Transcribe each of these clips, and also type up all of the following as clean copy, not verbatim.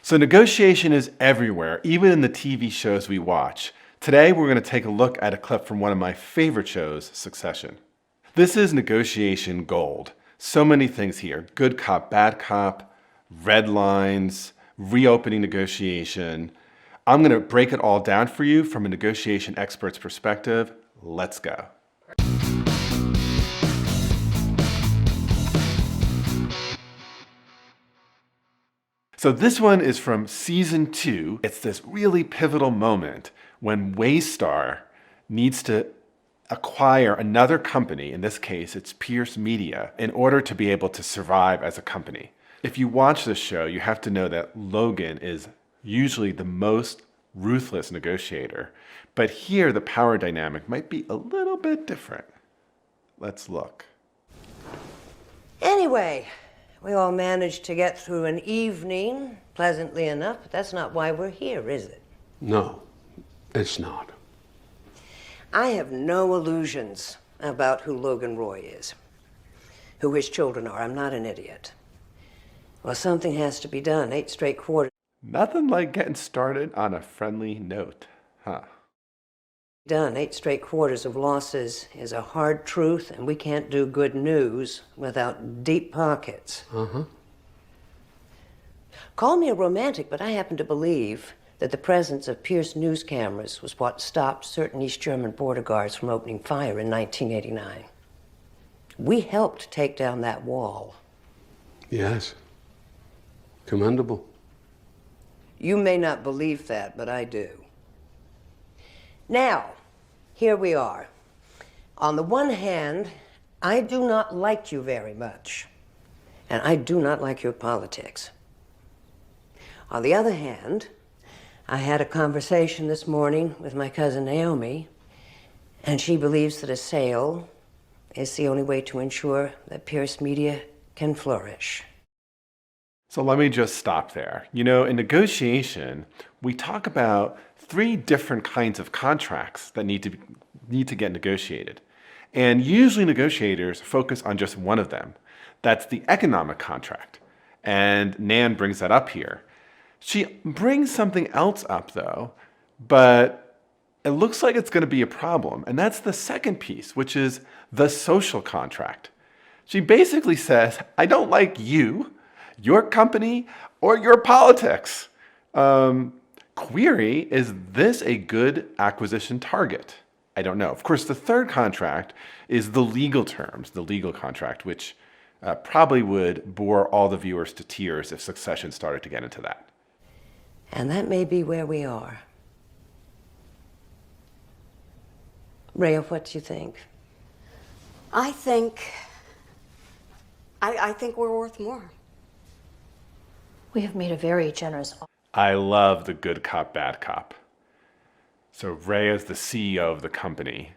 So negotiation is everywhere, even in the TV shows we watch. Today, we're going to take a look at a clip from one of my favorite shows, Succession. This is negotiation gold. So many things here. Good cop, bad cop, red lines, reopening negotiation. I'm going to break it all down for you from a negotiation expert's perspective. Let's go. So this one is from season 2. It's this really pivotal moment when Waystar needs to acquire another company, in this case it's Pierce Media, in order to be able to survive as a company. If you watch this show, you have to know that Logan is usually the most ruthless negotiator, but here the power dynamic might be a little bit different. Let's look. Anyway, we all managed to get through an evening, pleasantly enough, but that's not why we're here, is it? No, it's not. I have no illusions about who Logan Roy is, who his children are. I'm not an idiot. Well, something has to be done. 8 straight quarters. Nothing like getting started on a friendly note, huh? 8 straight quarters of losses is a hard truth, and we can't do good news without deep pockets. Call me a romantic, but I happen to believe that the presence of Pierce news cameras was what stopped certain East German border guards from opening fire in 1989. We helped take down that wall. Yes. Commendable. You may not believe that, but I do. Now, here we are. On the one hand, I do not like you very much, and I do not like your politics. On the other hand, I had a conversation this morning with my cousin Naomi, and she believes that a sale is the only way to ensure that Pierce Media can flourish. So let me just stop there. You know, in negotiation, we talk about 3 different kinds of contracts that need to get negotiated. And usually negotiators focus on just one of them. That's the economic contract. And Nan brings that up here. She brings something else up though, but it looks like it's going to be a problem. And that's the second piece, which is the social contract. She basically says, I don't like you, your company, or your politics. Query, is this a good acquisition target? I don't know. Of course, the third contract is the legal terms, the legal contract, which probably would bore all the viewers to tears if Succession started to get into that. And that may be where we are. Rhea, what do you think? I think we're worth more. We have made a very generous offer. I love the good cop, bad cop. So Ray is the CEO of the company.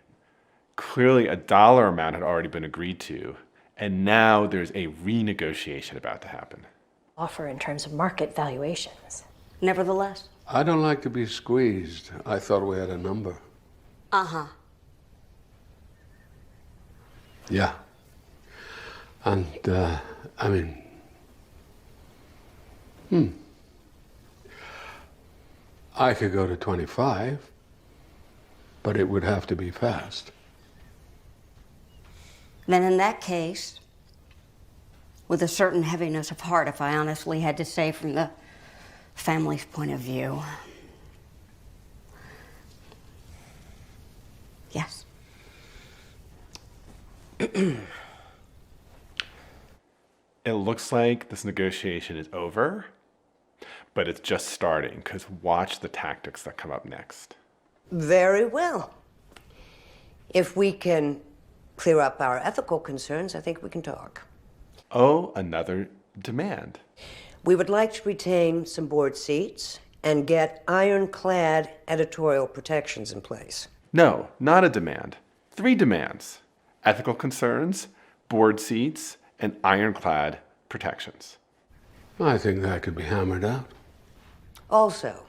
Clearly a dollar amount had already been agreed to, and now there's a renegotiation about to happen. Offer in terms of market valuations. Nevertheless. I don't like to be squeezed. I thought we had a number. Yeah. And, I could go to 25, but it would have to be fast. Then in that case, with a certain heaviness of heart, if I honestly had to say from the family's point of view, yes. It looks like this negotiation is over, but it's just starting, because watch the tactics that come up next. Very well. If we can clear up our ethical concerns, I think we can talk. Oh, another demand. We would like to retain some board seats and get ironclad editorial protections in place. No, not a demand. 3 demands. Ethical concerns, board seats, and ironclad protections. I think that could be hammered out. Also,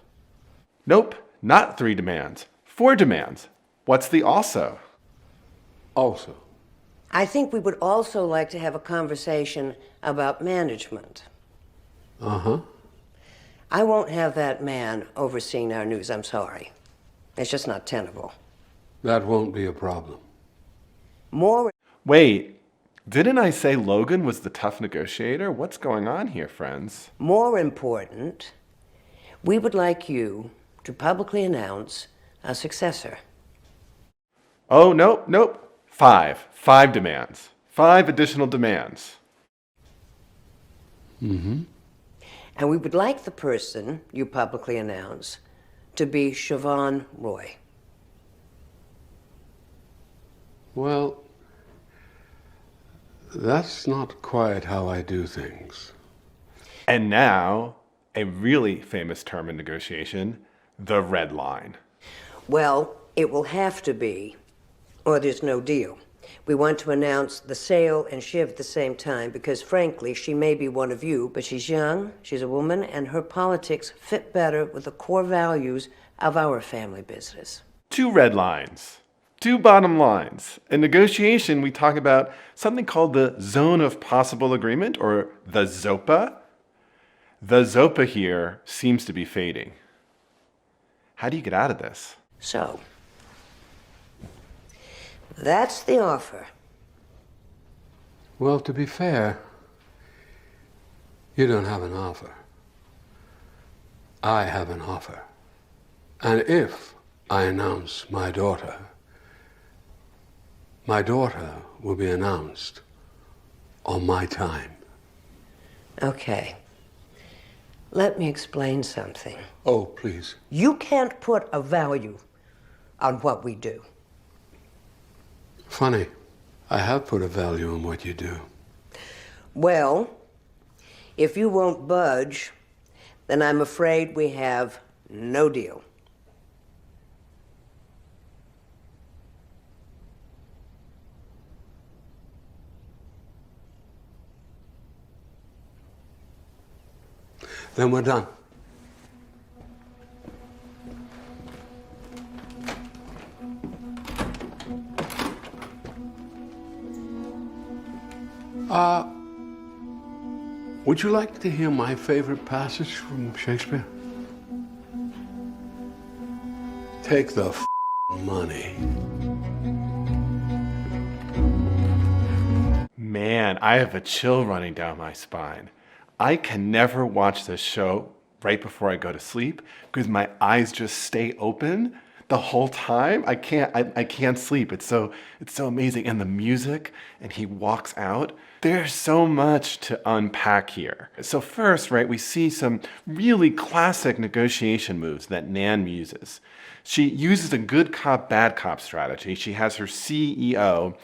Nope, not 3 demands. 4 demands. What's the also? Also. I think we would also like to have a conversation about management. I won't have that man overseeing our news, I'm sorry. It's just not tenable. That won't be a problem. More Wait, didn't I say Logan was the tough negotiator? What's going on here, friends? More important, we would like you to publicly announce a successor. Oh, nope, nope. Five demands. 5 additional demands. And we would like the person you publicly announce to be Siobhan Roy. Well, that's not quite how I do things. And now, a really famous term in negotiation, the red line. Well, it will have to be, or there's no deal. We want to announce the sale and Shiv at the same time because, frankly, she may be one of you, but she's young, she's a woman, and her politics fit better with the core values of our family business. 2 red lines. 2 bottom lines. In negotiation, we talk about something called the zone of possible agreement, or the ZOPA. The ZOPA here seems to be fading. How do you get out of this? So, that's the offer. Well, to be fair, you don't have an offer. I have an offer. And if I announce my daughter will be announced on my time. Okay. Let me explain something. Oh, please. You can't put a value on what we do. Funny. I have put a value on what you do. Well, if you won't budge, then I'm afraid we have no deal. Then we're done. Would you like to hear my favorite passage from Shakespeare? Take the money. Man, I have a chill running down my spine. I can never watch this show right before I go to sleep because my eyes just stay open the whole time. I can't sleep. It's so amazing. And the music, and he walks out. There's so much to unpack here. So first, right, we see some really classic negotiation moves that Nan uses. She uses a good cop, bad cop strategy. She has her CEO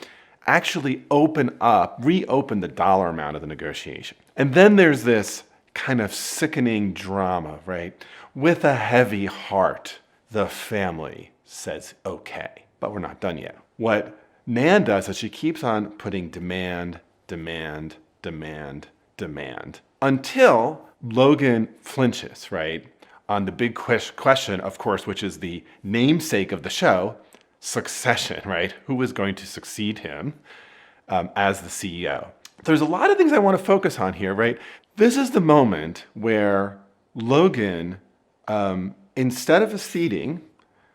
actually reopen the dollar amount of the negotiation. And then there's this kind of sickening drama, right? With a heavy heart, the family says okay, but we're not done yet. What Nan does is she keeps on putting demand, until Logan flinches, right? On the big question, of course, which is the namesake of the show, succession, right? Who is going to succeed him as the CEO? There's a lot of things I want to focus on here, right? This is the moment where Logan, instead of acceding,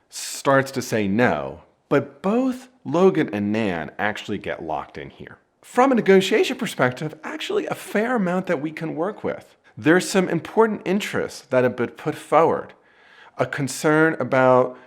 starts to say no, but both Logan and Nan actually get locked in here. From a negotiation perspective, actually a fair amount that we can work with. There's some important interests that have been put forward. A concern about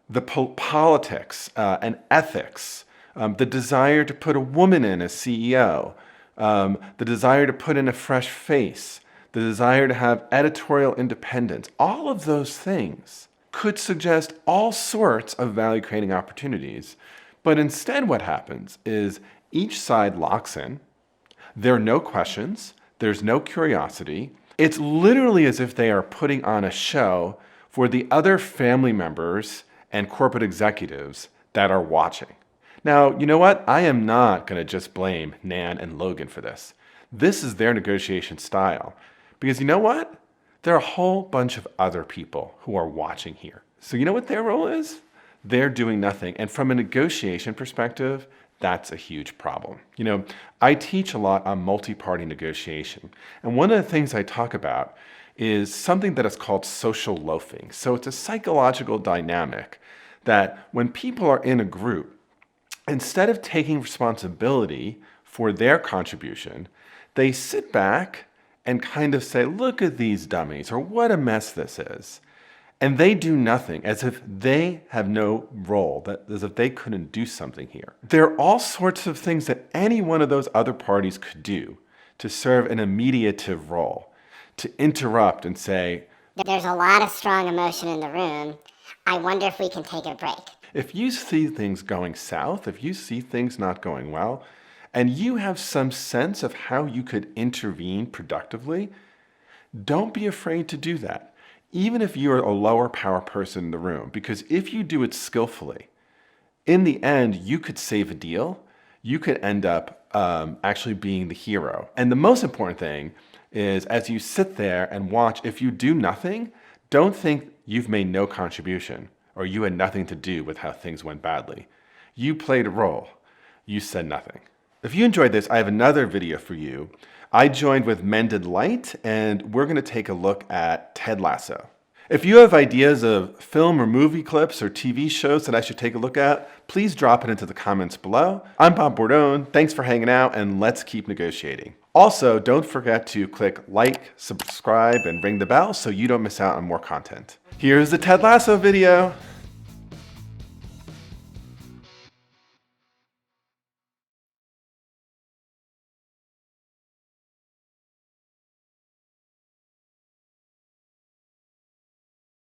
the politics and ethics, the desire to put a woman in as CEO, the desire to put in a fresh face, the desire to have editorial independence. All of those things could suggest all sorts of value-creating opportunities. But instead what happens is each side locks in. There are no questions. There's no curiosity. It's literally as if they are putting on a show for the other family members and corporate executives that are watching. Now, you know what? I am not going to just blame Nan and Logan for this. This is their negotiation style. Because you know what? There are a whole bunch of other people who are watching here. So you know what their role is? They're doing nothing. And from a negotiation perspective, that's a huge problem. You know, I teach a lot on multi-party negotiation. And one of the things I talk about is something that is called social loafing. So it's a psychological dynamic that when people are in a group, instead of taking responsibility for their contribution, they sit back and kind of say, look at these dummies, or what a mess this is. And they do nothing, as if they have no role, as if they couldn't do something here. There are all sorts of things that any one of those other parties could do to serve an mediative role, to interrupt and say, there's a lot of strong emotion in the room. I wonder if we can take a break. if you see things going south, if you see things not going well, and you have some sense of how you could intervene productively, don't be afraid to do that, even if you're a lower power person in the room, because if you do it skillfully, in the end, you could save a deal. You could end up actually being the hero. And the most important thing is, as you sit there and watch, if you do nothing, don't think you've made no contribution or you had nothing to do with how things went badly. You played a role. You said nothing. If you enjoyed this, I have another video for you. I joined with Mended Light, and we're going to take a look at Ted Lasso. If you have ideas of film or movie clips or TV shows that I should take a look at, please drop it into the comments below. I'm Bob Bordone. Thanks for hanging out, and let's keep negotiating. Also, don't forget to click like, subscribe, and ring the bell so you don't miss out on more content. Here's the Ted Lasso video.